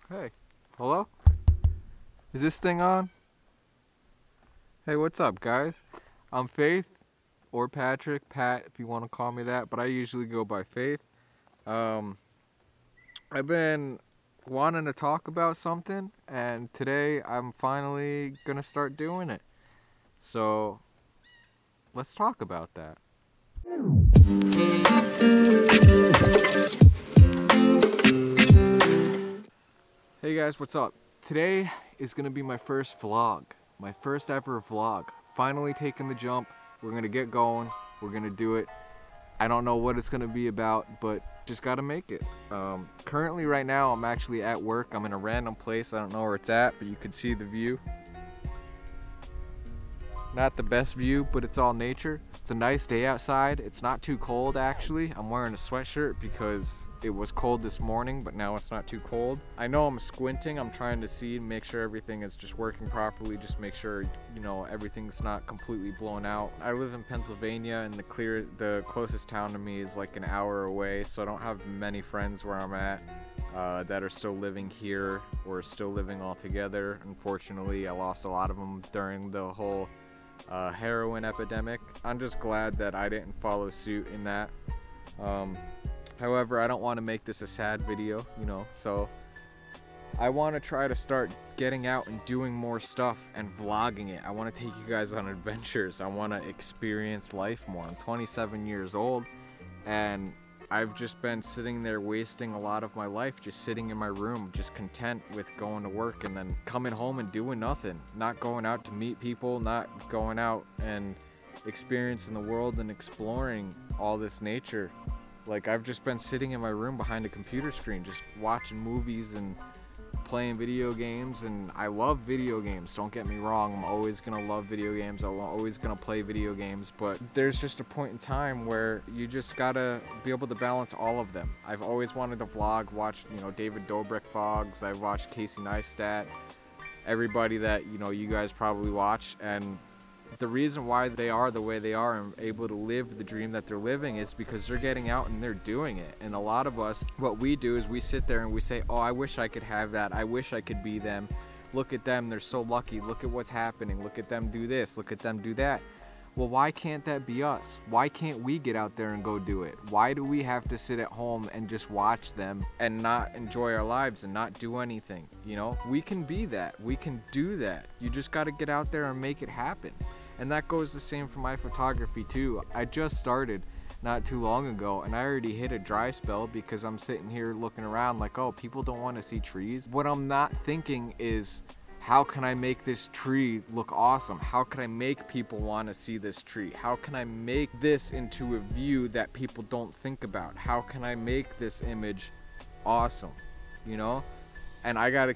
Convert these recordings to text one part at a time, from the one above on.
Hey, hello? Is this thing on? Hey, what's up, guys? I'm Faith, or Patrick, Pat, if you want to call me that, but I usually go by Faith. Um, I've been wanting to talk about something, and today I'm finally gonna start doing it. So, let's talk about that. Hey guys, what's up? Today is gonna be my first vlog. My first ever vlog. Finally taking the jump. We're gonna get going. We're gonna do it. I don't know what it's gonna be about, but just gotta make it. Currently right now I'm actually at work. I'm in a random place. I don't know where it's at, but you can see the view. Not the best view, but it's all nature. It's a nice day outside. It's not too cold actually. I'm wearing a sweatshirt because it was cold this morning, but now it's not too cold. I know I'm squinting. I'm trying to see and make sure everything is just working properly. Just make sure, you know, everything's not completely blown out. I live in Pennsylvania, and the closest town to me is like an hour away, so I don't have many friends where I'm at that are still living here or still living all together. Unfortunately, I lost a lot of them during the whole heroin epidemic. I'm just glad that I didn't follow suit in that. However, I don't want to make this a sad video, you know, so I want to try to start getting out and doing more stuff and vlogging it. I want to take you guys on adventures. I want to experience life more. I'm 27 years old, and I've just been sitting there wasting a lot of my life just sitting in my room, just content with going to work and then coming home and doing nothing. Not going out to meet people, not going out and experiencing the world and exploring all this nature. Like, I've just been sitting in my room behind a computer screen, just watching movies and playing video games. And I love video games, don't get me wrong. I'm always gonna love video games. I'm always gonna play video games, but there's just a point in time where you just gotta be able to balance all of them. I've always wanted to vlog, watch, you know, David Dobrik vlogs. I've watched Casey Neistat, everybody that, you know, you guys probably watch. And the reason why they are the way they are and able to live the dream that they're living is because they're getting out and they're doing it. And a lot of us, what we do is we sit there and we say, oh, I wish I could have that. I wish I could be them. Look at them. They're so lucky. Look at what's happening. Look at them do this. Look at them do that. Well, why can't that be us? Why can't we get out there and go do it? Why do we have to sit at home and just watch them and not enjoy our lives and not do anything? You know, we can be that. We can do that. You just got to get out there and make it happen. And that goes the same for my photography too. I just started not too long ago, and I already hit a dry spell because I'm sitting here looking around like, oh, people don't want to see trees. What I'm not thinking is, how can I make this tree look awesome? How can I make people want to see this tree? How can I make this into a view that people don't think about? How can I make this image awesome? You know? And I gotta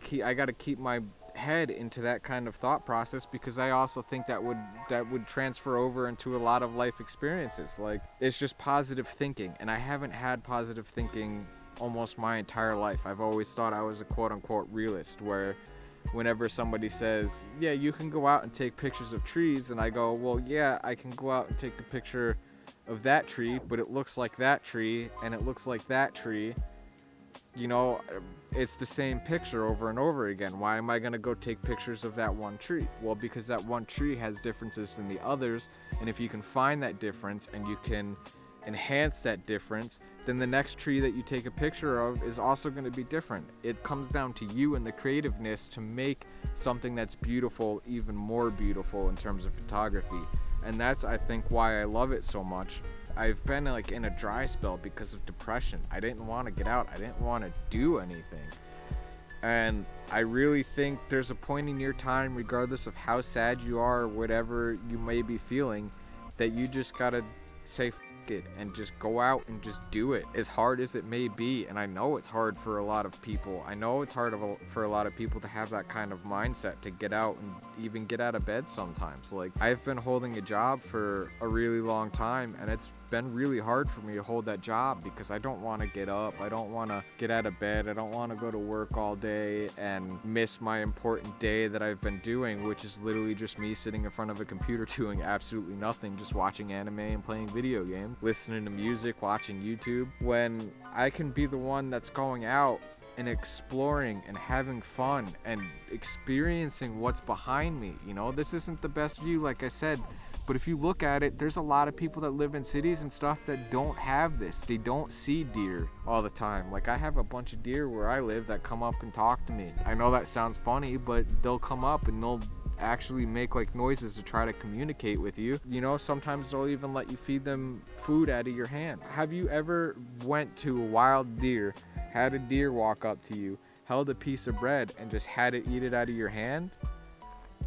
keep my head into that kind of thought process, because I also think that would transfer over into a lot of life experiences. Like, it's just positive thinking, and I haven't had positive thinking almost my entire life. I've always thought I was a quote-unquote realist, where whenever somebody says, yeah, you can go out and take pictures of trees, and I go, well, yeah, I can go out and take a picture of that tree, but it looks like that tree and it looks like that tree. You know, it's the same picture over and over again. Why am I going to go take pictures of that one tree? Well, because that one tree has differences than the others, and if you can find that difference and you can enhance that difference, then the next tree that you take a picture of is also going to be different. It comes down to you and the creativeness to make something that's beautiful even more beautiful in terms of photography. And that's, I think, why I love it so much. I've been like in a dry spell because of depression. I didn't want to get out. I didn't want to do anything. And I really think there's a point in your time, regardless of how sad you are or whatever you may be feeling, that you just gotta say f it and just go out and just do it, as hard as it may be. And I know it's hard for a lot of people. I know it's hard for a lot of people to have that kind of mindset, to get out and even get out of bed sometimes. Like, I've been holding a job for a really long time, and it's been really hard for me to hold that job because I don't want to get up. I don't want to get out of bed. I don't want to go to work all day and miss my important day that I've been doing, which is literally just me sitting in front of a computer doing absolutely nothing, just watching anime and playing video games, listening to music, watching YouTube, when I can be the one that's going out and exploring and having fun and experiencing what's behind me. You know, this isn't the best view, like I said, but if you look at it, there's a lot of people that live in cities and stuff that don't have this. They don't see deer all the time. Like, I have a bunch of deer where I live that come up and talk to me. I know that sounds funny, but they'll come up and they'll actually make like noises to try to communicate with you. You know, sometimes they'll even let you feed them food out of your hand. Have you ever went to a wild deer, had a deer walk up to you, held a piece of bread and just had it eat it out of your hand?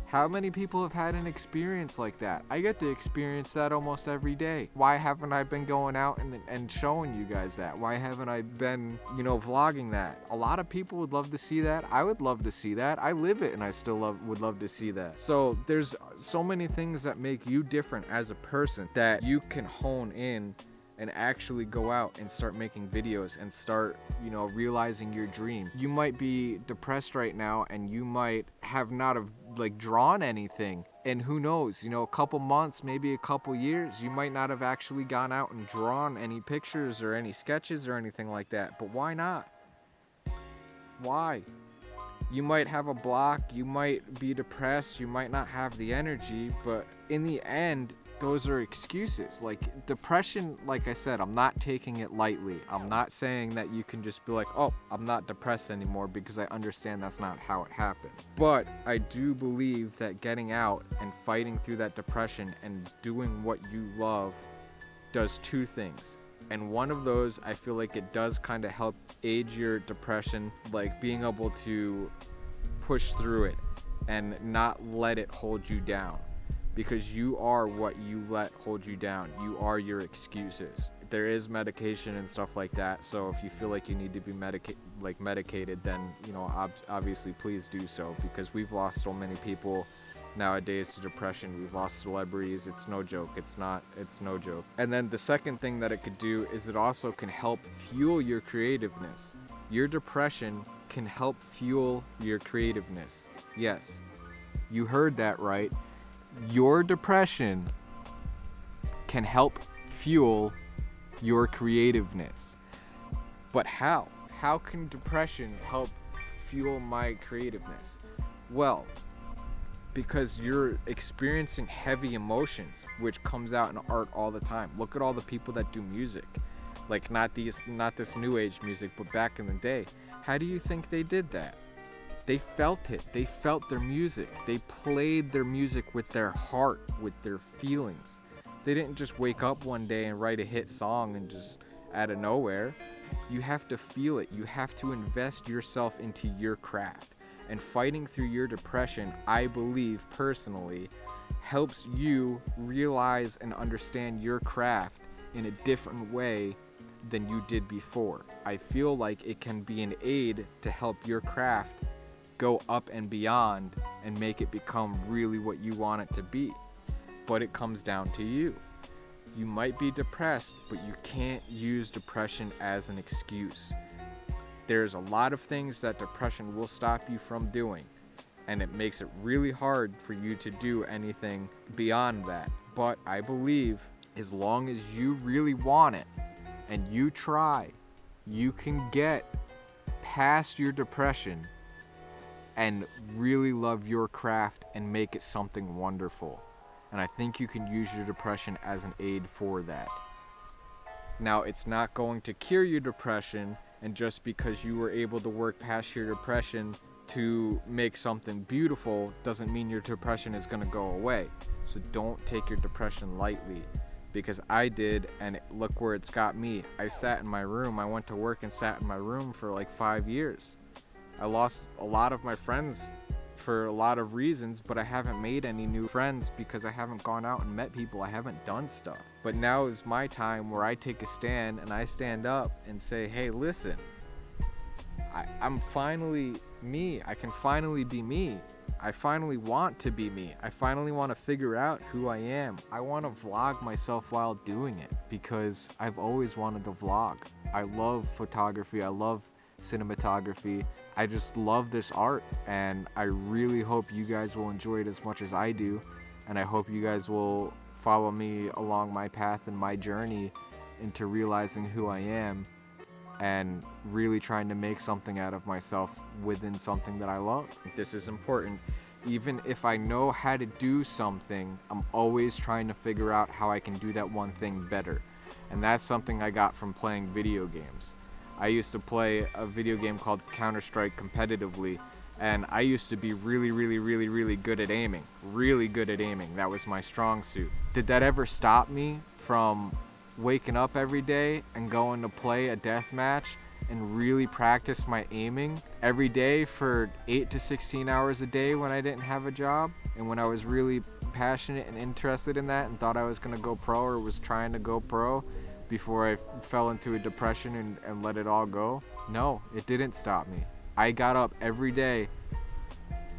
How many people have had an experience like that? I get to experience that almost every day. Why haven't I been going out and showing you guys that? Why haven't I been, you know, vlogging that? A lot of people would love to see that. I would love to see that. I live it and I still would love to see that. So there's so many things that make you different as a person that you can hone in and actually go out and start making videos and start, you know, realizing your dream. You might be depressed right now and you might have not have like drawn anything, and who knows, you know, a couple months, maybe a couple years, you might not have actually gone out and drawn any pictures or any sketches or anything like that. But why not? Why? You might have a block, you might be depressed, you might not have the energy, but in the end, those are excuses. Like, depression, like I said, I'm not taking it lightly. I'm not saying that you can just be like, oh, I'm not depressed anymore, because I understand that's not how it happens. But I do believe that getting out and fighting through that depression and doing what you love does two things. And one of those, I feel like it does kind of help aid your depression, like being able to push through it and not let it hold you down. Because you are what you let hold you down. You are your excuses. There is medication and stuff like that, so if you feel like you need to be medicated, then, you know, obviously please do so, because we've lost so many people nowadays to depression. We've lost celebrities. It's no joke. It's no joke. And then the second thing that it could do is it also can help fuel your creativeness. Your depression can help fuel your creativeness. Yes, you heard that right. Your depression can help fuel your creativeness. But how? How can depression help fuel my creativeness? Well, because you're experiencing heavy emotions, which comes out in art all the time. Look at all the people that do music. Like, not this new age music, but back in the day. How do you think they did that? They felt it. They felt their music. They played their music with their heart, with their feelings. They didn't just wake up one day and write a hit song and just out of nowhere. You have to feel it. You have to invest yourself into your craft. And fighting through your depression, I believe personally, helps you realize and understand your craft in a different way than you did before. I feel like it can be an aid to help your craft go up and beyond and make it become really what you want it to be. But it comes down to you. You might be depressed, but you can't use depression as an excuse. There's a lot of things that depression will stop you from doing, and it makes it really hard for you to do anything beyond that. But I believe as long as you really want it and you try, you can get past your depression and really love your craft and make it something wonderful. And I think you can use your depression as an aid for that. Now, it's not going to cure your depression, and just because you were able to work past your depression to make something beautiful doesn't mean your depression is going to go away. So don't take your depression lightly, because I did, and look where it's got me. I sat in my room. I went to work and sat in my room for like 5 years. I lost a lot of my friends for a lot of reasons, but I haven't made any new friends because I haven't gone out and met people. I haven't done stuff. But now is my time where I take a stand and I stand up and say, hey, listen, I'm finally me. I can finally be me. I finally want to be me. I finally want to figure out who I am. I want to vlog myself while doing it because I've always wanted to vlog. I love photography. I love cinematography. I just love this art, and I really hope you guys will enjoy it as much as I do, and I hope you guys will follow me along my path and my journey into realizing who I am and really trying to make something out of myself within something that I love. This is important. Even if I know how to do something, I'm always trying to figure out how I can do that one thing better. And that's something I got from playing video games. I used to play a video game called Counter-Strike competitively, and I used to be really good at aiming. Really good at aiming. That was my strong suit. Did that ever stop me from waking up every day and going to play a death match and really practice my aiming every day for 8 to 16 hours a day when I didn't have a job, and when I was really passionate and interested in that and thought I was going to go pro or was trying to go pro before I fell into a depression and let it all go? No, it didn't stop me. I got up every day,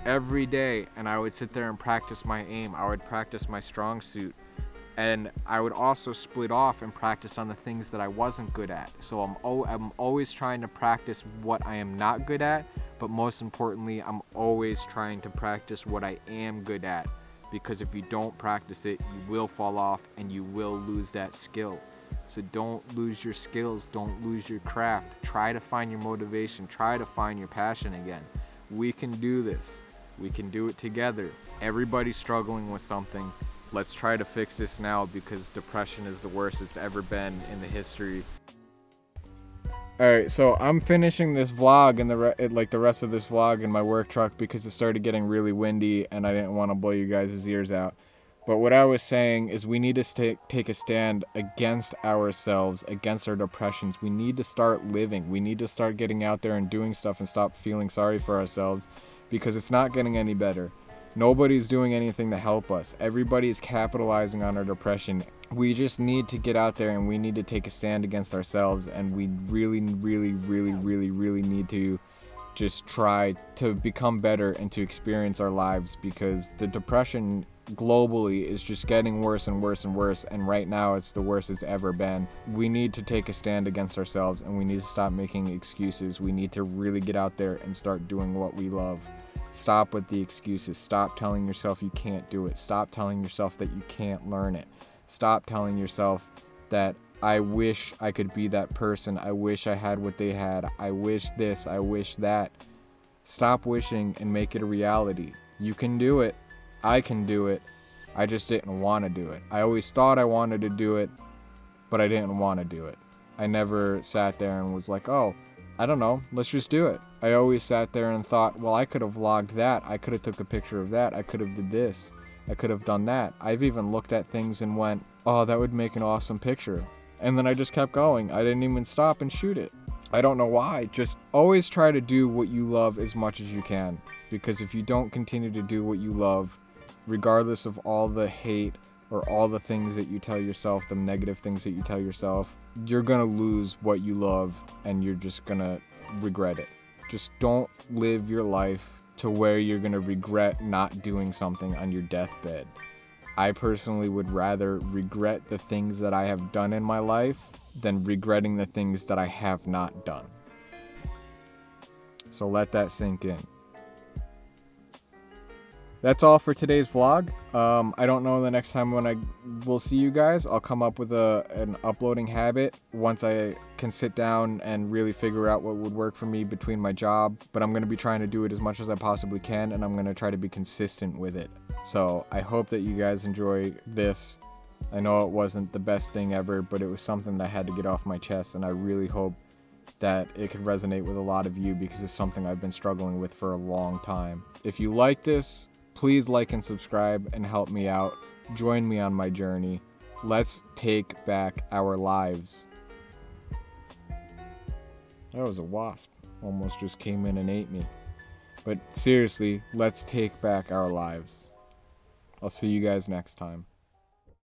and I would sit there and practice my aim. I would practice my strong suit. And I would also split off and practice on the things that I wasn't good at. So I'm always trying to practice what I am not good at, but most importantly, I'm always trying to practice what I am good at. Because if you don't practice it, you will fall off and you will lose that skill. So don't lose your skills, don't lose your craft. Try to find your motivation, try to find your passion again. We can do this. We can do it together. Everybody's struggling with something. Let's try to fix this now, because depression is the worst it's ever been in the history. Alright, so I'm finishing this vlog and the rest of this vlog in my work truck because it started getting really windy and I didn't want to blow you guys' ears out. But what I was saying is we need to take a stand against ourselves, against our depressions. We need to start living. We need to start getting out there and doing stuff and stop feeling sorry for ourselves, because it's not getting any better. Nobody's doing anything to help us. Everybody's capitalizing on our depression. We just need to get out there and we need to take a stand against ourselves, and we really need to just try to become better and to experience our lives, because the depression globally is just getting worse and worse and worse, and right now it's the worst it's ever been. We need to take a stand against ourselves, and we need to stop making excuses. We need to really get out there and start doing what we love. Stop with the excuses. Stop telling yourself you can't do it. Stop telling yourself that you can't learn it. Stop telling yourself that I wish I could be that person. I wish I had what they had. I wish this. I wish that. Stop wishing and make it a reality. You can do it. I can do it. I just didn't want to do it. I always thought I wanted to do it, but I didn't want to do it. I never sat there and was like, oh, I don't know, let's just do it. I always sat there and thought, well, I could have vlogged that. I could have took a picture of that. I could have did this. I could have done that. I've even looked at things and went, oh, that would make an awesome picture. And then I just kept going. I didn't even stop and shoot it. I don't know why. Just always try to do what you love as much as you can. Because if you don't continue to do what you love, regardless of all the hate or all the things that you tell yourself, the negative things that you tell yourself, you're gonna lose what you love and you're just gonna regret it. Just don't live your life to where you're gonna regret not doing something on your deathbed. I personally would rather regret the things that I have done in my life than regretting the things that I have not done. So let that sink in. That's all for today's vlog. I don't know the next time when I will see you guys. I'll come up with an uploading habit once I can sit down and really figure out what would work for me between my job. But I'm going to be trying to do it as much as I possibly can, and I'm going to try to be consistent with it. So I hope that you guys enjoy this. I know it wasn't the best thing ever, but it was something that I had to get off my chest, and I really hope that it could resonate with a lot of you, because it's something I've been struggling with for a long time. If you like this, please like and subscribe and help me out. Join me on my journey. Let's take back our lives. That was a wasp. Almost just came in and ate me. But seriously, let's take back our lives. I'll see you guys next time.